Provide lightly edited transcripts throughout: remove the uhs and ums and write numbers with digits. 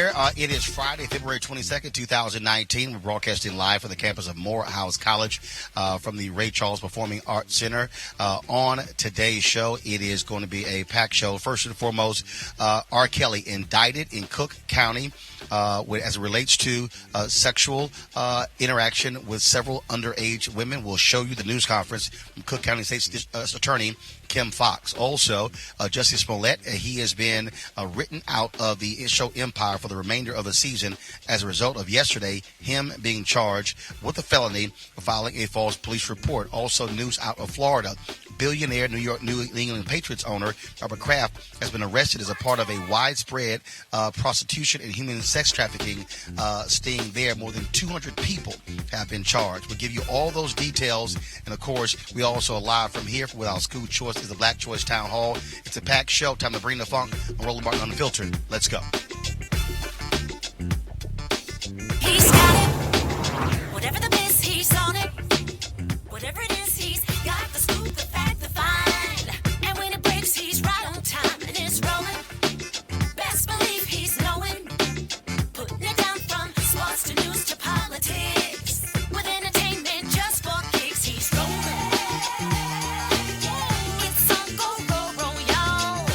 there. It is Friday, February 22nd, 2019. We're broadcasting live from the campus of Morehouse College from the Ray Charles Performing Arts Center. On today's show, it is going to be a packed show. First and foremost, R. Kelly indicted in Cook County as it relates to sexual interaction with several underage women. We'll show you the news conference from Cook County State's Attorney Kim Foxx. Also, Jussie Smollett, he has been written out of the show Empire for the remainder of the season as a result of yesterday him being charged with a felony for filing a false police report. Also, news out of Florida. Billionaire New England Patriots owner Robert Kraft has been arrested as a part of a widespread prostitution and human sex trafficking sting there. More than 200 people have been charged. We'll give you all those details. And, of course, we also are live from here with our school choice is the Black Choice Town Hall. It's a packed show. Time to bring the funk. I'm Roland Martin Unfiltered. Let's go. He's got it. Whatever the miss, he's on it. Whatever it is, he's got the scoop, the fact, the find. And when it breaks, he's right on time and it's rolling. Best believe he's knowing. Putting it down from sports to news to politics. With entertainment just for kicks, he's rolling. It's on go, roll, y'all.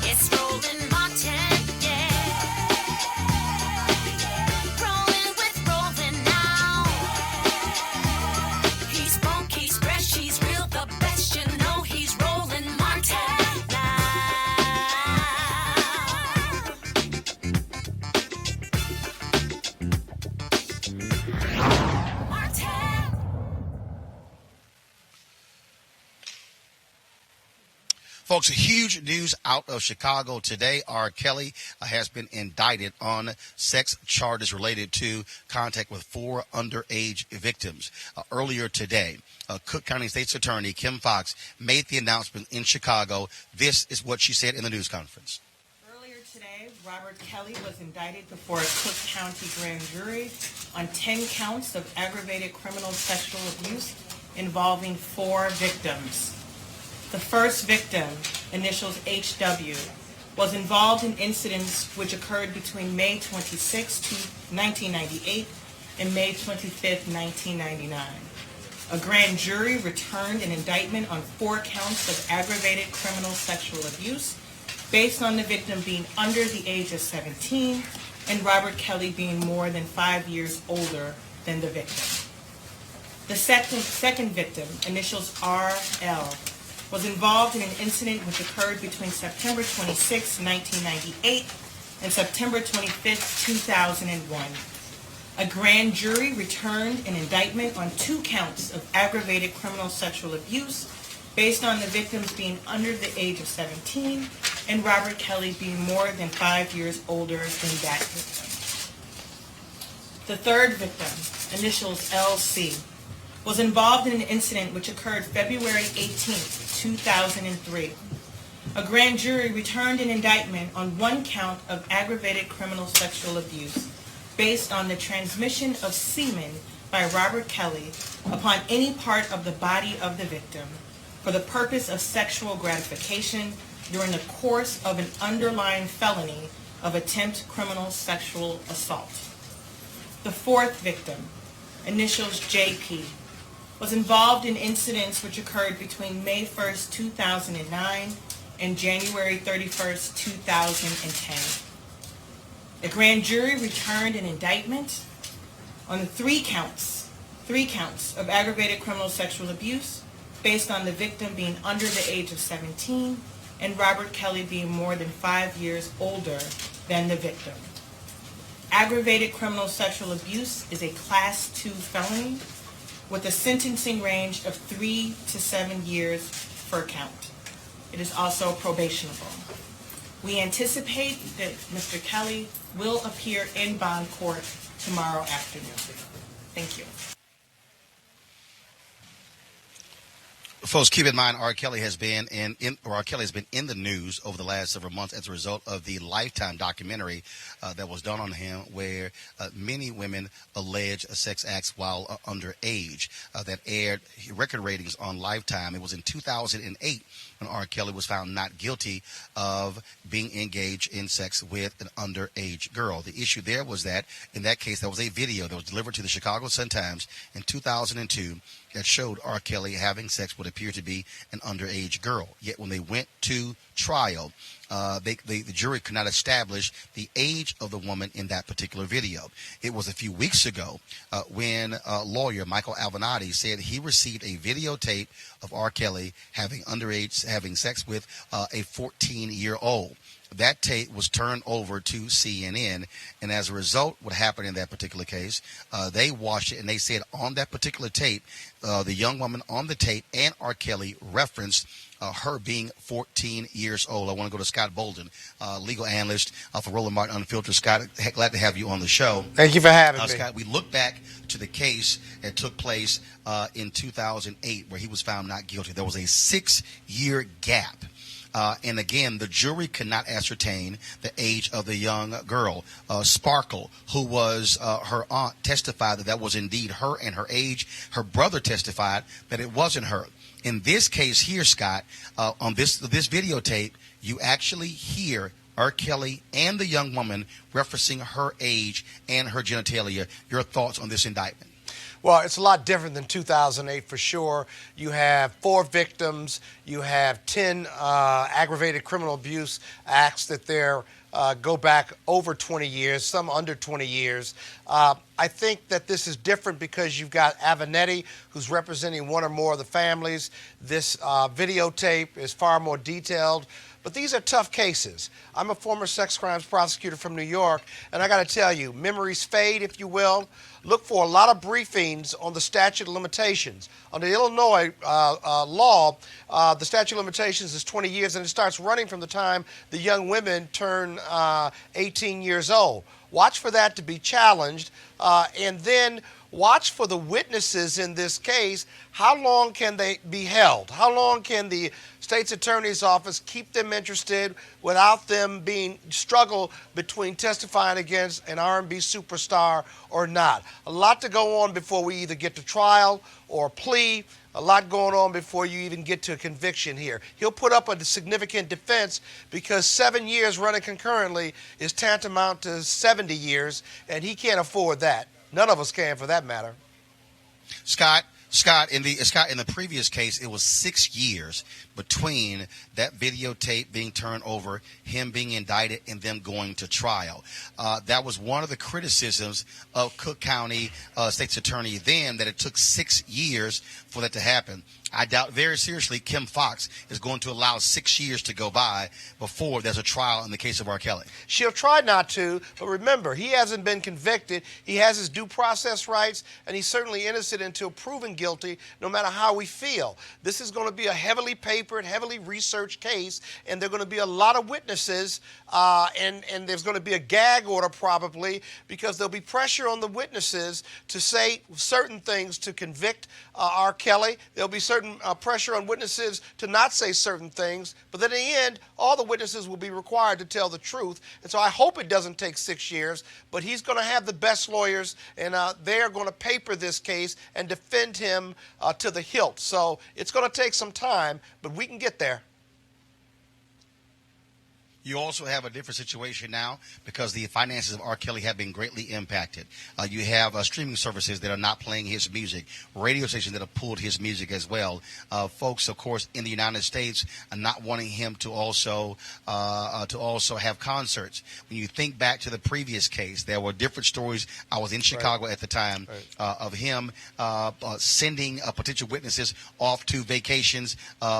It's Roland Martin, yeah. Rolling with Roland now. He's funk, he's fresh, he's real, the best, you know he's Roland Martin now. Martin. Folks, huge news out of Chicago today. R. Kelly has been indicted on sex charges related to contact with 4 underage victims. Earlier today, Cook County State's Attorney Kim Foxx made the announcement in Chicago. This is what she said in the news conference. Earlier today, Robert Kelly was indicted before a Cook County grand jury on 10 counts of aggravated criminal sexual abuse involving 4 victims. The first victim, initials HW, was involved in incidents which occurred between May 26, 1998 and May 25, 1999. A grand jury returned an indictment on 4 counts of aggravated criminal sexual abuse based on the victim being under the age of 17 and Robert Kelly being more than 5 years older than the victim. The second victim, initials RL, was involved in an incident which occurred between September 26, 1998 and September 25, 2001. A grand jury returned an indictment on 2 counts of aggravated criminal sexual abuse based on the victims being under the age of 17 and Robert Kelly being more than 5 years older than that victim. The third victim, initials LC, was involved in an incident which occurred February 18, 2003. A grand jury returned an indictment on 1 count of aggravated criminal sexual abuse based on the transmission of semen by Robert Kelly upon any part of the body of the victim for the purpose of sexual gratification during the course of an underlying felony of attempt criminal sexual assault. The fourth victim, initials JP, was involved in incidents which occurred between May 1st, 2009 and January 31st, 2010. The grand jury returned an indictment on 3 counts of aggravated criminal sexual abuse based on the victim being under the age of 17 and Robert Kelly being more than 5 years older than the victim. Aggravated criminal sexual abuse is a Class 2 felony with a sentencing range of 3 to 7 years per count. It is also probationable. We anticipate that Mr. Kelly will appear in bond court tomorrow afternoon. Thank you. Folks, keep in mind, R. Kelly has been in the news over the last several months as a result of the Lifetime documentary that was done on him, where many women allege sex acts while underage. That aired record ratings on Lifetime. It was in 2008 when R. Kelly was found not guilty of being engaged in sex with an underage girl. The issue there was that, in that case, there was a video that was delivered to the Chicago Sun-Times in 2002 that showed R. Kelly having sex with what appeared to be an underage girl. Yet when they went to trial, the jury could not establish the age of the woman in that particular video. It was a few weeks ago when lawyer Michael Avenatti said he received a videotape of R. Kelly having sex with a 14-year-old. That tape was turned over to CNN, and as a result, what happened in that particular case, they watched it, and they said on that particular tape, the young woman on the tape and R. Kelly referenced her being 14 years old. I want to go to Scott Bolden, legal analyst for Roland Martin Unfiltered. Scott, glad to have you on the show. Thank you for having me. Scott, we look back to the case that took place in 2008 where he was found not guilty. There was a 6-year gap. And again, the jury could not ascertain the age of the young girl. Sparkle, who was her aunt, testified that was indeed her and her age. Her brother testified that it wasn't her. In this case here, Scott, on this videotape, you actually hear R. Kelly and the young woman referencing her age and her genitalia. Your thoughts on this indictment? Well, it's a lot different than 2008 for sure. You have 4 victims. You have 10 aggravated criminal abuse acts that go back over 20 years, some under 20 years. I think that this is different because you've got Avenatti, who's representing one or more of the families. This videotape is far more detailed. But these are tough cases. I'm a former sex crimes prosecutor from New York, and I got to tell you, memories fade, if you will. Look for a lot of briefings on the statute of limitations. Under the Illinois law, the statute of limitations is 20 years, and it starts running from the time the young women turn 18 years old. Watch for that to be challenged, and then watch for the witnesses in this case. How long can they be held? How long can the state's attorney's office keep them interested without them being struggle between testifying against an R&B superstar or not? A lot to go on before we either get to trial or plea. A lot going on before you even get to a conviction here. He'll put up a significant defense because 7 years running concurrently is tantamount to 70 years, and he can't afford that. None of us can, for that matter. Scott, in the previous case, it was 6 years between that videotape being turned over, him being indicted, and them going to trial. That was one of the criticisms of Cook County State's Attorney then, that it took 6 years for that to happen. I doubt very seriously Kim Foxx is going to allow 6 years to go by before there's a trial in the case of R. Kelly. She'll try not to, but remember, he hasn't been convicted. He has his due process rights, and he's certainly innocent until proven guilty, no matter how we feel. This is going to be a heavily papered, heavily researched case, and there are going to be a lot of witnesses, and there's going to be a gag order probably, because there'll be pressure on the witnesses to say certain things to convict R. Kelly. There'll be certain pressure on witnesses to not say certain things, but then in the end, all the witnesses will be required to tell the truth. And so I hope it doesn't take 6 years, but he's going to have the best lawyers, and they're going to paper this case and defend him to the hilt. So it's going to take some time, but we can get there. You also have a different situation now because the finances of R. Kelly have been greatly impacted. You have streaming services that are not playing his music, radio stations that have pulled his music as well. Folks, of course, in the United States are not wanting him to also have concerts. When you think back to the previous case, there were different stories. I was in Chicago at the time of him sending potential witnesses off to vacations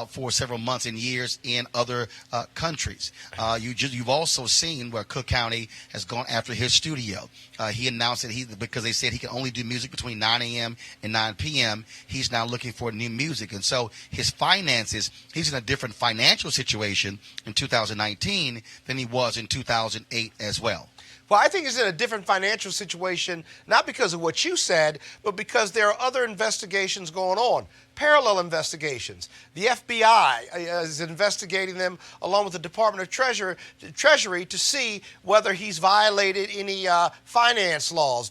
for several months and years in other countries. You've also seen where Cook County has gone after his studio. He announced that because they said he can only do music between 9 a.m. and 9 p.m., he's now looking for new music. And so his finances, he's in a different financial situation in 2019 than he was in 2008 as well. Well, I think he's in a different financial situation, not because of what you said, but because there are other investigations going on, parallel investigations. The FBI is investigating them along with the Department of Treasury to see whether he's violated any finance laws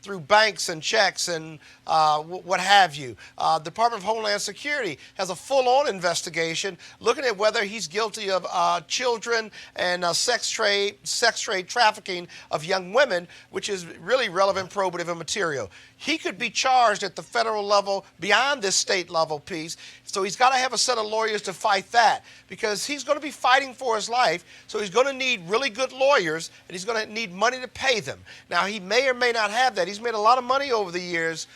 through banks and checks and what have you. Department of Homeland Security has a full-on investigation looking at whether he's guilty of children and sex trade trafficking of young women, which is really relevant, probative, and material. He could be charged at the federal level beyond this state level piece. So he's got to have a set of lawyers to fight that, because he's going to be fighting for his life. So he's going to need really good lawyers, and he's going to need money to pay them. Now, he may or may not have that. He's made a lot of money over the years.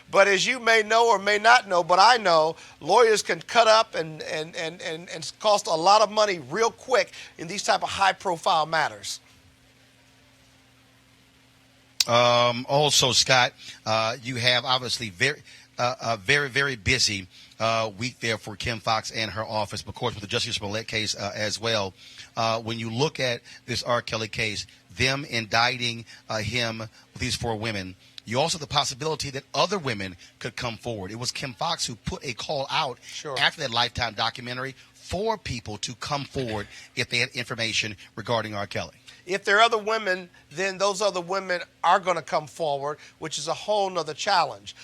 But as you may know or may not know, but I know, lawyers can cut up and cost a lot of money real quick in these type of high-profile matters. Also, Scott, you have obviously very busy week there for Kim Foxx and her office, of course, with the Jussie Smollett case as well. When you look at this R. Kelly case, them indicting him with these 4 women, you also have the possibility that other women could come forward. It was Kim Foxx who put a call out after that Lifetime documentary for people to come forward if they had information regarding R. Kelly. If there are other women, then those other women are going to come forward, which is a whole nother challenge.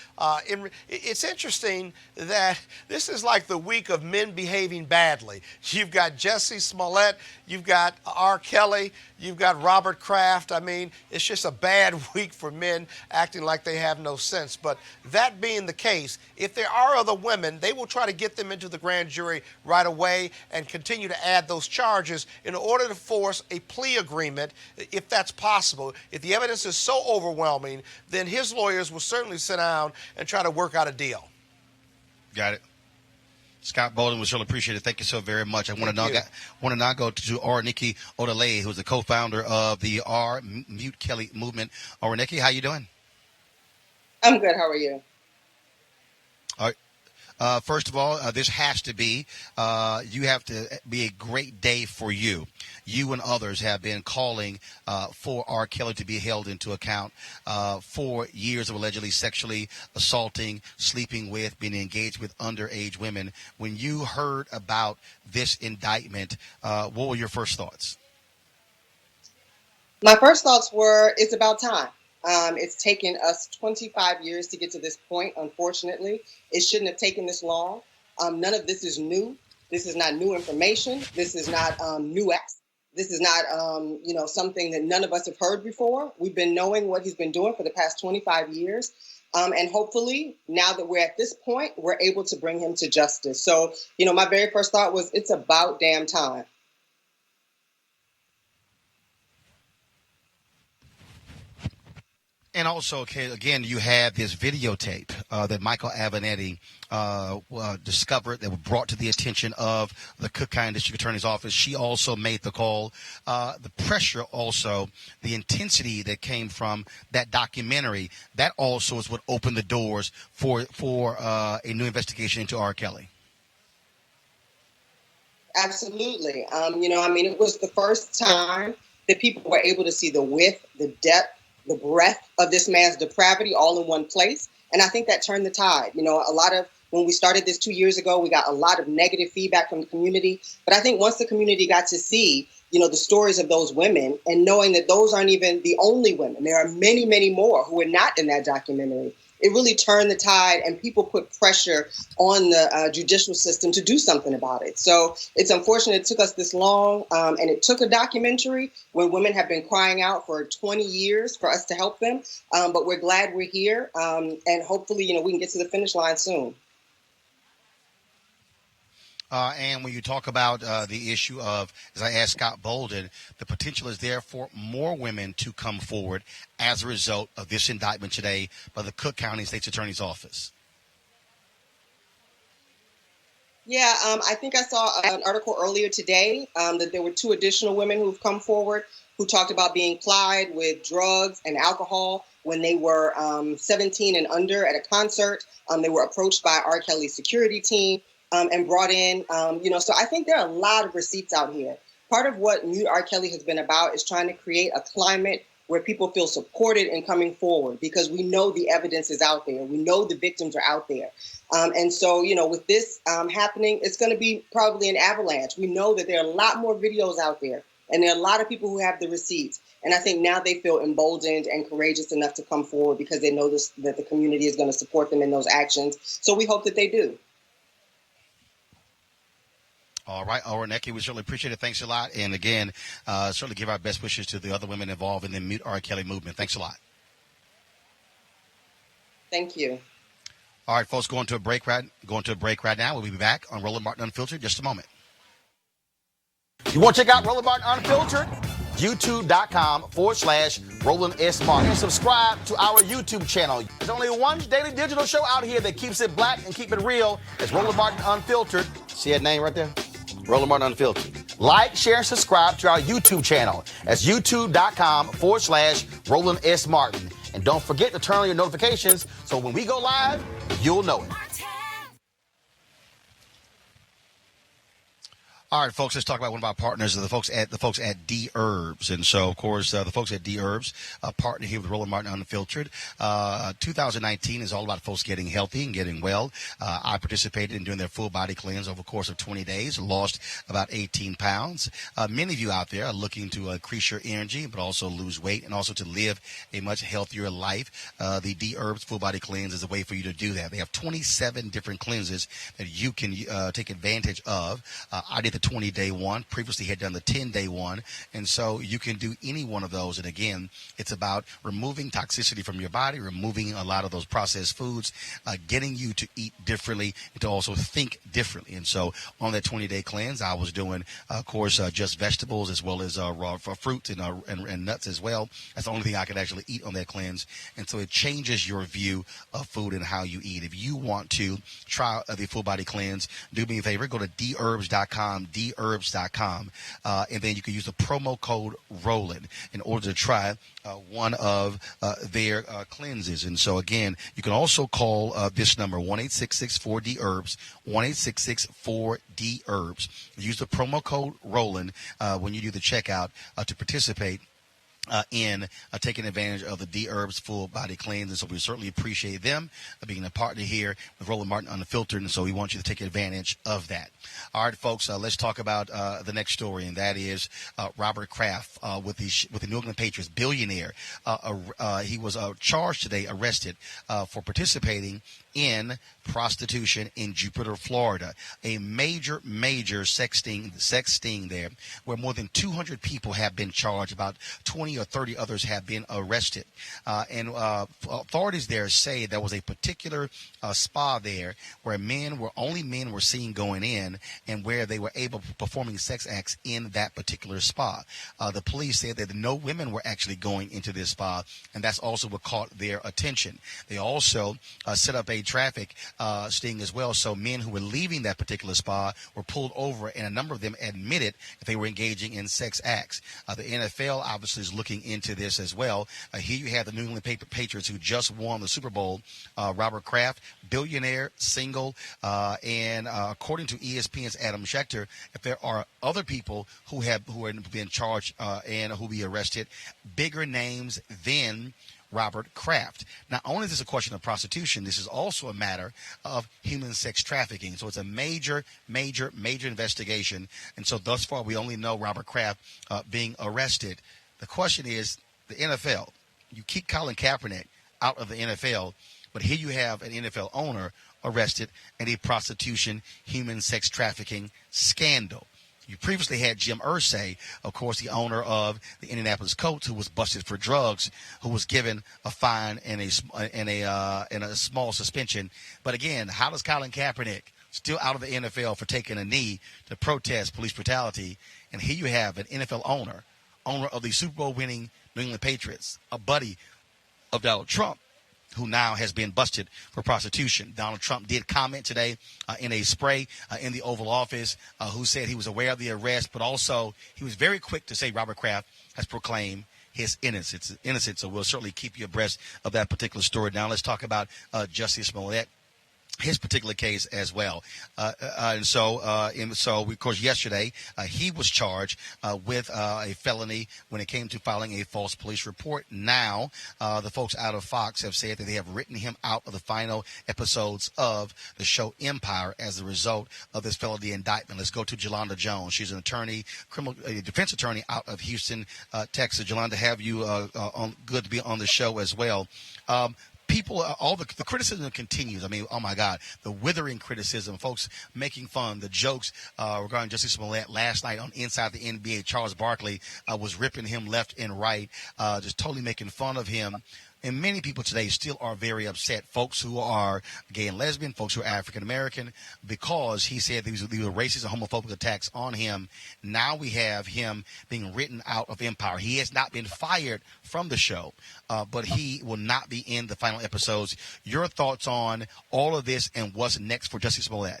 It's interesting that this is like the week of men behaving badly. You've got Jussie Smollett, you've got R. Kelly, you've got Robert Kraft. I mean, it's just a bad week for men acting like they have no sense. But that being the case, if there are other women, they will try to get them into the grand jury right away and continue to add those charges in order to force a plea agreement, if that's possible. If the evidence is so overwhelming, then his lawyers will certainly sit down and try to work out a deal. Got it. Scott Bolden, we surely appreciate it. Thank you so very much. I want to now go to R. Nikki Odeleye, who's the co-founder of the R. Mute Kelly movement. R. Nikki, how you doing? I'm good. How are you? All right. First of all, this has to be, you have to be a great day for you. You and others have been calling for R. Kelly to be held into account for years of allegedly sexually assaulting, sleeping with, being engaged with underage women. When you heard about this indictment, what were your first thoughts? My first thoughts were, it's about time. It's taken us 25 years to get to this point, unfortunately. It shouldn't have taken this long. None of this is new. This is not new information. This is not new acts. This is not, something that none of us have heard before. We've been knowing what he's been doing for the past 25 years. And hopefully, now that we're at this point, we're able to bring him to justice. So, my very first thought was, it's about damn time. And also, okay, again, you have this videotape that Michael Avenatti discovered that was brought to the attention of the Cook County District Attorney's Office. She also made the call. The pressure also, the intensity that came from that documentary, that also is what opened the doors for a new investigation into R. Kelly. Absolutely. It was the first time that people were able to see the width, the depth, the breadth of this man's depravity all in one place. And I think that turned the tide. When we started this 2 years ago, we got a lot of negative feedback from the community. But I think once the community got to see, the stories of those women, and knowing that those aren't even the only women, there are many, many more who were not in that documentary, it really turned the tide, and people put pressure on the judicial system to do something about it. So it's unfortunate it took us this long, and it took a documentary when women have been crying out for 20 years for us to help them. But we're glad we're here, and hopefully, we can get to the finish line soon. And when you talk about the issue of, as I asked Scott Bolden, the potential is there for more women to come forward as a result of this indictment today by the Cook County State's Attorney's Office. Yeah, I think I saw an article earlier today that there were 2 additional women who've come forward who talked about being plied with drugs and alcohol when they were 17 and under at a concert. They were approached by R. Kelly's security team. And brought in, so I think there are a lot of receipts out here. part of what Mute R. Kelly has been about is trying to create a climate where people feel supported in coming forward, because we know the evidence is out there. We know the victims are out there. And so, with this happening, it's going to be probably an avalanche. We know that there are a lot more videos out there, and there are a lot of people who have the receipts. And I think now they feel emboldened and courageous enough to come forward because they know that the community is going to support them in those actions. So we hope that they do. All right, Neki, we certainly appreciate it. Thanks a lot. And again, certainly give our best wishes to the other women involved in the Mute R. Kelly movement. Thanks a lot. Thank you. All right, folks, going to a break right now. We'll be back on Roland Martin Unfiltered in just a moment. You want to check out Roland Martin Unfiltered? YouTube.com/Roland S. Martin. And subscribe to our YouTube channel. There's only one daily digital show out here that keeps it black and keep it real. It's Roland Martin Unfiltered. See that name right there? Roland Martin Unfiltered. Like, share, and subscribe to our YouTube channel. That's YouTube.com/Roland S. Martin. And don't forget to turn on your notifications so when we go live, you'll know it. All right, folks, let's talk about one of our partners, the folks at D Herbs. And so, of course, the folks at D Herbs partner here with Roland Martin Unfiltered. 2019 is all about folks getting healthy and getting well. I participated in doing their full body cleanse over the course of 20 days, lost about 18 pounds. Many of you out there are looking to increase your energy, but also lose weight and also to live a much healthier life. The D Herbs full body cleanse is a way for you to do that. They have 27 different cleanses that you can take advantage of. I did the 20-day one. Previously had done the 10-day one. And so you can do any one of those. And again, it's about removing toxicity from your body, removing a lot of those processed foods, getting you to eat differently and to also think differently. And so on that 20-day cleanse, I was doing, of course, just vegetables as well as raw fruits and nuts as well. That's the only thing I could actually eat on that cleanse. And so it changes your view of food and how you eat. If you want to try the full body cleanse, do me a favor, go to dherbs.com, dherbs.com, and then you can use the promo code Roland in order to try one of their cleanses. And so again, you can also call this number 1-866-4-DHERBS, 1-866-4-DHERBS. Use the promo code Roland when you do the checkout to participate in taking advantage of the D Herbs full body cleanse. And so we certainly appreciate them being a partner here with Roland Martin Unfiltered. And so we want you to take advantage of that. All right, folks, let's talk about the next story, and that is Robert Kraft with the New England Patriots, billionaire. He was charged today, arrested for participating in prostitution in Jupiter, Florida, a major sex sting there, where more than 200 people have been charged. About 20 or 30 others have been arrested. And authorities there say there was a particular spa there where only men were seen going in, and where they were performing sex acts in that particular spa. The police said that no women were actually going into this spa, and that's also what caught their attention. They also set up a traffic sting as well. So men who were leaving that particular spa were pulled over, and a number of them admitted that they were engaging in sex acts. The NFL obviously is looking into this as well. Here you have the New England Patriots, who just won the Super Bowl. Robert Kraft, billionaire, single, and according to ESPN's Adam Schefter, if there are other people who are being charged and who will be arrested, bigger names than Robert Kraft. Not only is this a question of prostitution, this is also a matter of human sex trafficking. So it's a major investigation. And so thus far, we only know Robert Kraft being arrested. The question is, the NFL, you keep Colin Kaepernick out of the NFL, but here you have an NFL owner arrested in a prostitution, human sex trafficking scandal. You previously had Jim Irsay, of course, the owner of the Indianapolis Colts, who was busted for drugs, who was given a fine and a small suspension. But again, how does Colin Kaepernick, still out of the NFL for taking a knee to protest police brutality, and here you have an NFL owner of the Super Bowl winning New England Patriots, a buddy of Donald Trump, who now has been busted for prostitution. Donald Trump did comment today in a spray in the Oval Office, who said he was aware of the arrest, but also he was very quick to say Robert Kraft has proclaimed his innocence. So we'll certainly keep you abreast of that particular story. Now let's talk about Jussie Smollett. his particular case as well. Of course, yesterday he was charged with a felony when it came to filing a false police report. Now, the folks out of Fox have said that they have written him out of the final episodes of the show Empire as a result of this felony indictment. Let's go to Jolanda Jones. She's an attorney, a defense attorney out of Houston, Texas. Jolanda, have you good to be on the show as well. People, all the criticism continues. I mean, oh my God, the withering criticism, folks making fun, the jokes regarding Jussie Smollett last night on Inside the NBA. Charles Barkley was ripping him left and right, just totally making fun of him. And many people today still are very upset, folks who are gay and lesbian, folks who are African American, because he said these were racist and homophobic attacks on him. Now we have him being written out of Empire. He has not been fired from the show, but he will not be in the final episodes. Your thoughts on all of this and what's next for Jussie Smollett?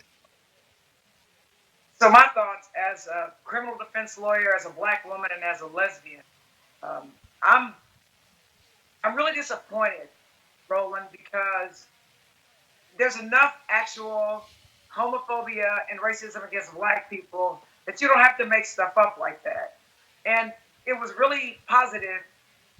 So my thoughts as a criminal defense lawyer, as a black woman, and as a lesbian, I'm really disappointed, Roland, because there's enough actual homophobia and racism against black people that you don't have to make stuff up like that. And it was really positive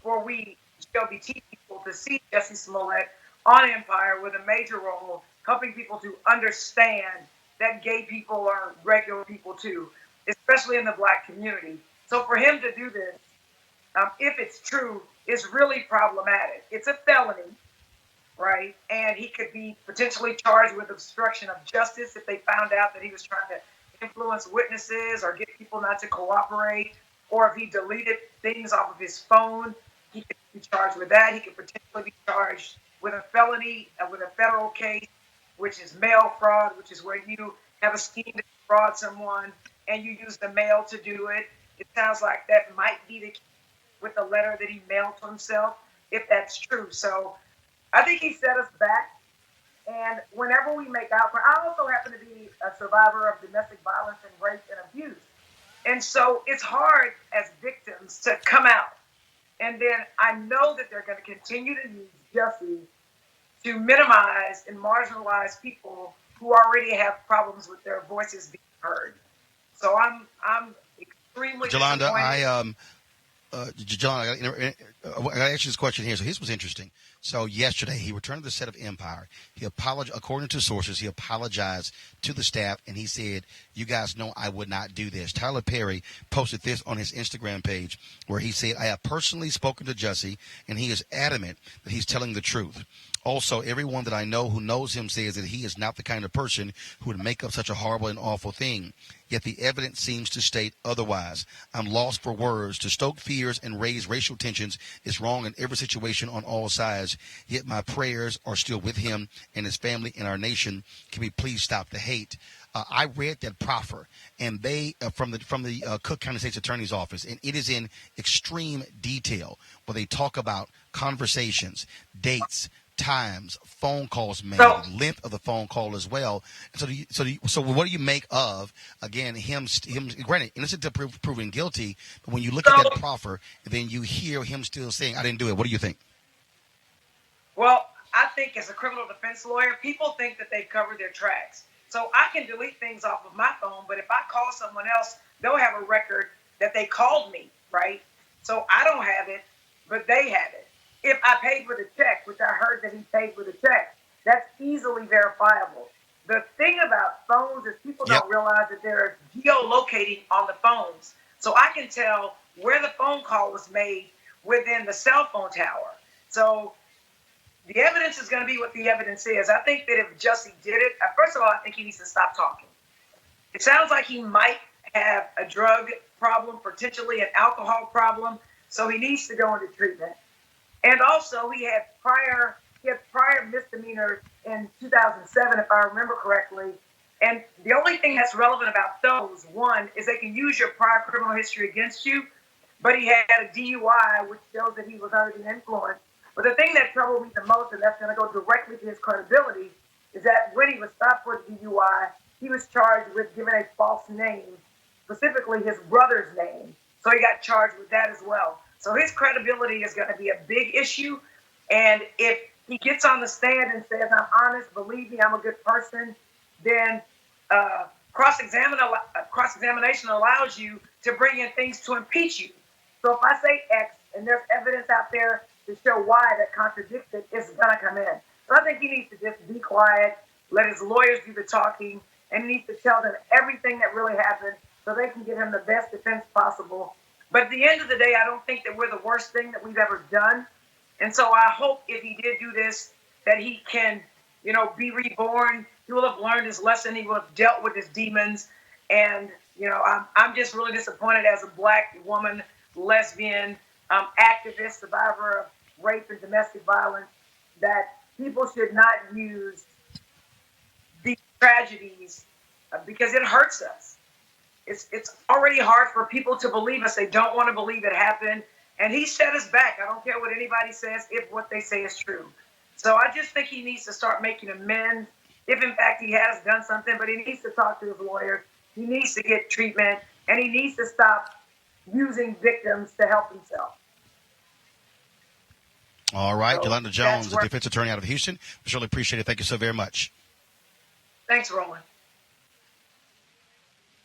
for we LGBT people to see Jussie Smollett on Empire with a major role, helping people to understand that gay people are regular people too, especially in the black community. So for him to do this, if it's true, is really problematic. It's a felony, right? And he could be potentially charged with obstruction of justice if they found out that he was trying to influence witnesses or get people not to cooperate, or if he deleted things off of his phone, he could be charged with that. He could potentially be charged with a felony, with a federal case, which is mail fraud, which is where you have a scheme to fraud someone and you use the mail to do it. It sounds like that might be the case with the letter that he mailed to himself, if that's true. So I think he set us back. And whenever we make outcry, I also happen to be a survivor of domestic violence and rape and abuse. And so it's hard as victims to come out. And then I know that they're going to continue to use Jussie to minimize and marginalize people who already have problems with their voices being heard. So I'm extremely Jolanda, John, I got to ask you this question here. So here's what's interesting. So yesterday, he returned to the set of Empire. He apologized, according to sources, he apologized to the staff, and he said, you guys know I would not do this. Tyler Perry posted this on his Instagram page where he said, I have personally spoken to Jussie, and he is adamant that he's telling the truth. Also, everyone that I know who knows him says that he is not the kind of person who would make up such a horrible and awful thing. Yet the evidence seems to state otherwise. I'm lost for words. To stoke fears and raise racial tensions is wrong in every situation on all sides. Yet my prayers are still with him and his family and our nation. Can we please stop the hate? I read that proffer, and they from the Cook County State's Attorney's Office, and it is in extreme detail where they talk about conversations, dates, times, phone calls made, length of the phone call as well. So what do you make of, again, him granted innocent to proven guilty, but when you look at that proffer, then you hear him still saying, I didn't do it. What do you think? Well, I think as a criminal defense lawyer, people think that they've covered their tracks. So I can delete things off of my phone, but if I call someone else, they'll have a record that they called me, right? So I don't have it, but they have it. If I paid with a check, which I heard that he paid with a check, that's easily verifiable. The thing about phones is people don't realize that they're geolocating on the phones. So I can tell where the phone call was made within the cell phone tower. So the evidence is going to be what the evidence is. I think that if Jussie did it, first of all, I think he needs to stop talking. It sounds like he might have a drug problem, potentially an alcohol problem, so he needs to go into treatment. And also, he had prior misdemeanors in 2007, if I remember correctly. And the only thing that's relevant about those, one, is they can use your prior criminal history against you, but he had a DUI, which shows that he was under the influence. But the thing that troubled me the most, and that's going to go directly to his credibility, is that when he was stopped for DUI, he was charged with giving a false name, specifically his brother's name. So he got charged with that as well. So his credibility is going to be a big issue. And if he gets on the stand and says, I'm honest, believe me, I'm a good person, then cross-examination allows you to bring in things to impeach you. So if I say X and there's evidence out there to show Y that contradicts it, it's going to come in. So I think he needs to just be quiet, let his lawyers do the talking, and he needs to tell them everything that really happened so they can give him the best defense possible. But at the end of the day, I don't think that we're the worst thing that we've ever done. And so I hope if he did do this, that he can, be reborn. He will have learned his lesson. He will have dealt with his demons. And, I'm just really disappointed as a Black woman, lesbian, activist, survivor of rape and domestic violence, that people should not use these tragedies because it hurts us. It's already hard for people to believe us. They don't want to believe it happened. And he set us back. I don't care what anybody says if what they say is true. So I just think he needs to start making amends if, in fact, he has done something. But he needs to talk to his lawyer. He needs to get treatment. And he needs to stop using victims to help himself. All right. So Yolanda Jones, the defense attorney out of Houston. We surely appreciate it. Thank you so very much. Thanks, Roland.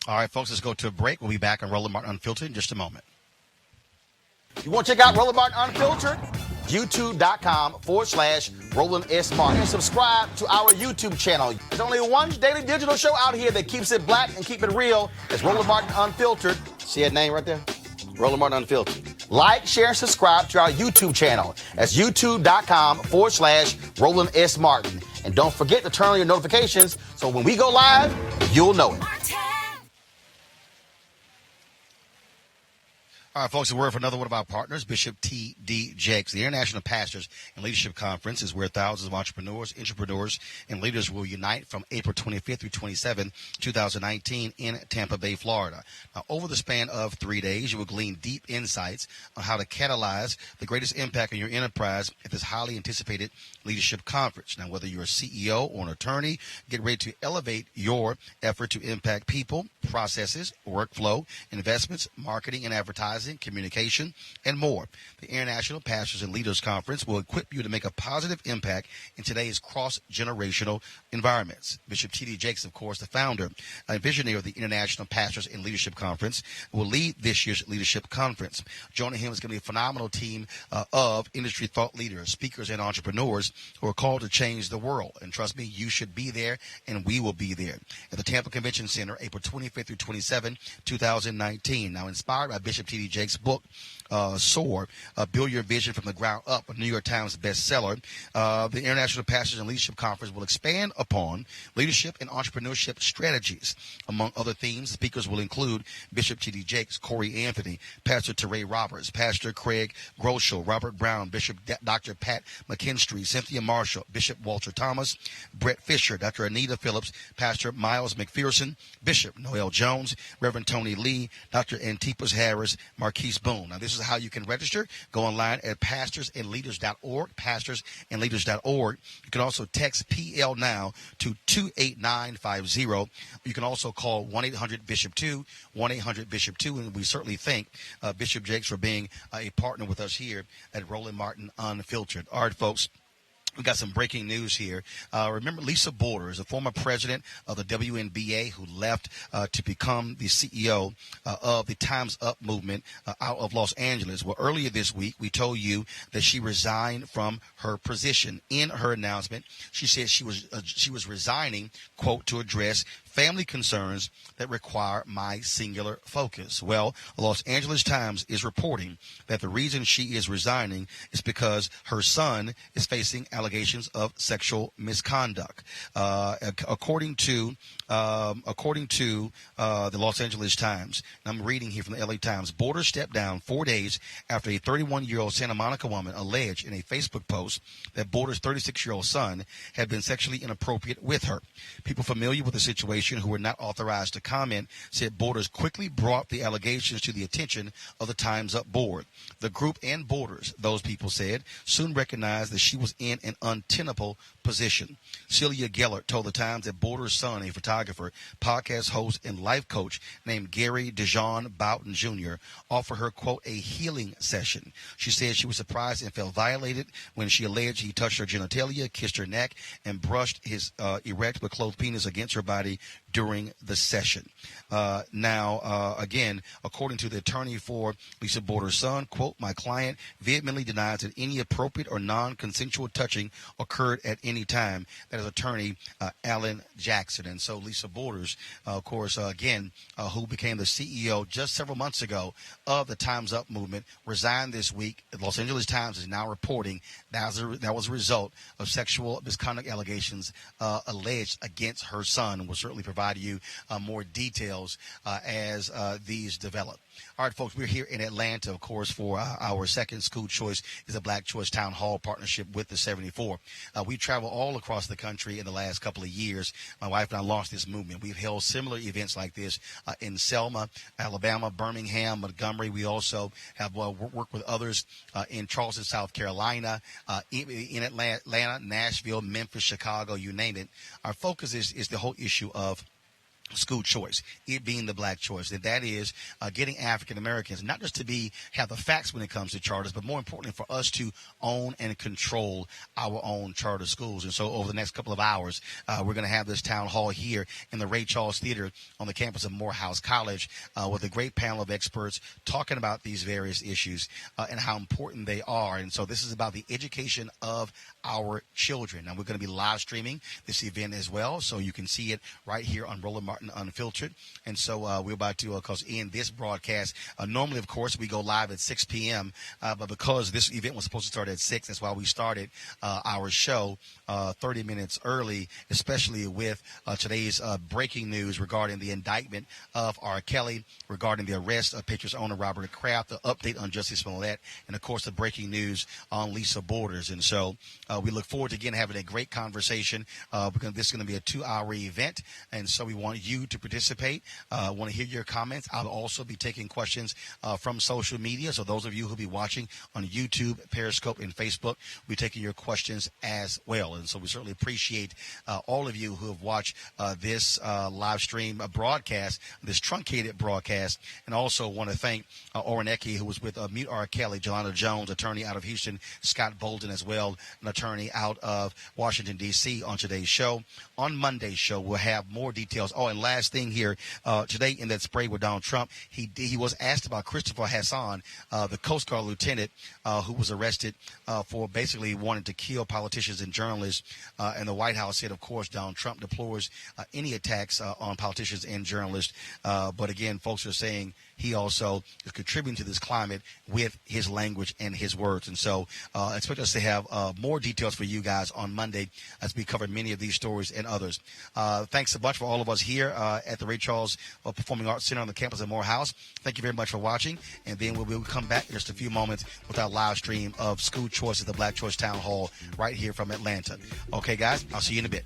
All right, folks, let's go to a break. We'll be back on Roland Martin Unfiltered in just a moment. You want to check out Roland Martin Unfiltered? YouTube.com/Roland S. Martin. And subscribe to our YouTube channel. There's only one daily digital show out here that keeps it black and keep it real. It's Roland Martin Unfiltered. See that name right there? Roland Martin Unfiltered. Like, share, and subscribe to our YouTube channel. That's YouTube.com/Roland S. Martin. And don't forget to turn on your notifications so when we go live, you'll know it. All right, folks, a word for another one of our partners, Bishop T.D. Jakes. The International Pastors and Leadership Conference is where thousands of entrepreneurs, and leaders will unite from April 25th through 27th, 2019 in Tampa Bay, Florida. Now, over the span of 3 days, you will glean deep insights on how to catalyze the greatest impact on your enterprise at this highly anticipated leadership conference. Now, whether you're a CEO or an attorney, get ready to elevate your effort to impact people, processes, workflow, investments, marketing and advertising, communication, and more. The International Pastors and Leaders Conference will equip you to make a positive impact in today's cross-generational environments. Bishop T.D. Jakes, of course, the founder and visionary of the International Pastors and Leadership Conference, will lead this year's leadership conference. Joining him is going to be a phenomenal team of industry thought leaders, speakers, and entrepreneurs who are called to change the world. And trust me, you should be there, and we will be there at the Tampa Convention Center, April 25th through 27th, 2019. Now, inspired by Bishop T.D. Jakes' book, Soar, Build Your Vision from the Ground Up, a New York Times bestseller, the International Pastors and Leadership Conference will expand upon leadership and entrepreneurship strategies. Among other themes, speakers will include Bishop T.D. Jakes, Corey Anthony, Pastor Teray Roberts, Pastor Craig Groeschel, Robert Brown, Bishop Dr. Pat McKinstry, Cynthia Marshall, Bishop Walter Thomas, Brett Fisher, Dr. Anita Phillips, Pastor Miles McPherson, Bishop Noel Jones, Reverend Tony Lee, Dr. Antipas Harris, Marquise Boone. Now, this is how you can register. Go online at pastorsandleaders.org, pastorsandleaders.org. You can also text PL now to 28950. You can also call 1-800-BISHOP-2, 1-800-BISHOP-2, and we certainly thank Bishop Jakes for being a partner with us here at Roland Martin Unfiltered. All right, folks. We got some breaking news here. Remember Lisa Borders, a former president of the WNBA who left to become the CEO of the Time's Up movement out of Los Angeles. Well, earlier this week, we told you that she resigned from her position. In her announcement, she said she was resigning, quote, to address family concerns that require my singular focus. Well, Los Angeles Times is reporting that the reason she is resigning is because her son is facing allegations of sexual misconduct. According to the Los Angeles Times, and I'm reading here from the LA Times, Borders stepped down 4 days after a 31-year-old Santa Monica woman alleged in a Facebook post that Borders' 36-year-old son had been sexually inappropriate with her. People familiar with the situation who were not authorized to comment said Borders quickly brought the allegations to the attention of the Time's Up board. The group and Borders, those people said, soon recognized that she was in an an untenable position. Celia Gellert told the Times that Borders' son, a photographer, podcast host, and life coach named Gary DeJean Boughton Jr., offered her, quote, a healing session. She said she was surprised and felt violated when she alleged he touched her genitalia, kissed her neck, and brushed his erect but clothed penis against her body during the session. Again, according to the attorney for Lisa Borders' son, quote, my client vehemently denies that any appropriate or non-consensual touching occurred at any time. That is attorney Alan Jackson. And so Lisa Borders, of course, who became the CEO just several months ago of the Time's Up movement, resigned this week. The Los Angeles Times is now reporting that was a result of sexual misconduct allegations alleged against her son. We'll certainly provide you more details as these develop. All right, folks, we're here in Atlanta, of course, for our second School Choice is a Black Choice Town Hall partnership with the 74. We travel all across the country in the last couple of years. My wife and I launched this movement. We've held similar events like this in Selma, Alabama, Birmingham, Montgomery. We also have worked with others in Charleston, South Carolina, in Atlanta, Nashville, Memphis, Chicago, you name it. Our focus is the whole issue of school choice, it being the black choice, and that is getting African Americans not just to have the facts when it comes to charters, but more importantly for us to own and control our own charter schools. And so over the next couple of hours, we're going to have this town hall here in the Ray Charles Theater on the campus of Morehouse College with a great panel of experts talking about these various issues and how important they are. And so this is about the education of our children. Now we're going to be live streaming this event as well, so you can see it right here on Roland Martin Unfiltered. And so we're about to end this broadcast. Normally, of course, we go live at 6 p.m., but because this event was supposed to start at 6, that's why we started our show 30 minutes early, especially with today's breaking news regarding the indictment of R. Kelly, regarding the arrest of Patriots owner Robert Kraft, the update on Jussie Smollett, and, of course, the breaking news on Lisa Borders. And so we look forward to, again, having a great conversation. This is going to be a 2-hour event, and so we want you to participate. Want to hear your comments. I'll also be taking questions from social media. So those of you who'll be watching on YouTube, Periscope, and Facebook, we'll be taking your questions as well. And so we certainly appreciate all of you who have watched this live stream broadcast, this truncated broadcast, and also want to thank Orrin Ecke, who was with Mute R. Kelly, Jelana Jones, attorney out of Houston, Scott Bolden as well, an attorney out of Washington, D.C. on today's show. On Monday's show, we'll have more details. Oh, and last thing here, today in that spray with Donald Trump, he was asked about Christopher Hassan, the Coast Guard lieutenant who was arrested for basically wanting to kill politicians and journalists. And the White House said, of course, Donald Trump deplores any attacks on politicians and journalists. But again, folks are saying he also is contributing to this climate with his language and his words. And so expect us to have more details for you guys on Monday as we cover many of these stories and others. Thanks so much for all of us here at the Ray Charles Performing Arts Center on the campus of Morehouse. Thank you very much for watching. And then we'll come back in just a few moments with our live stream of School Choice at the Black Choice Town Hall right here from Atlanta. Okay, guys, I'll see you in a bit.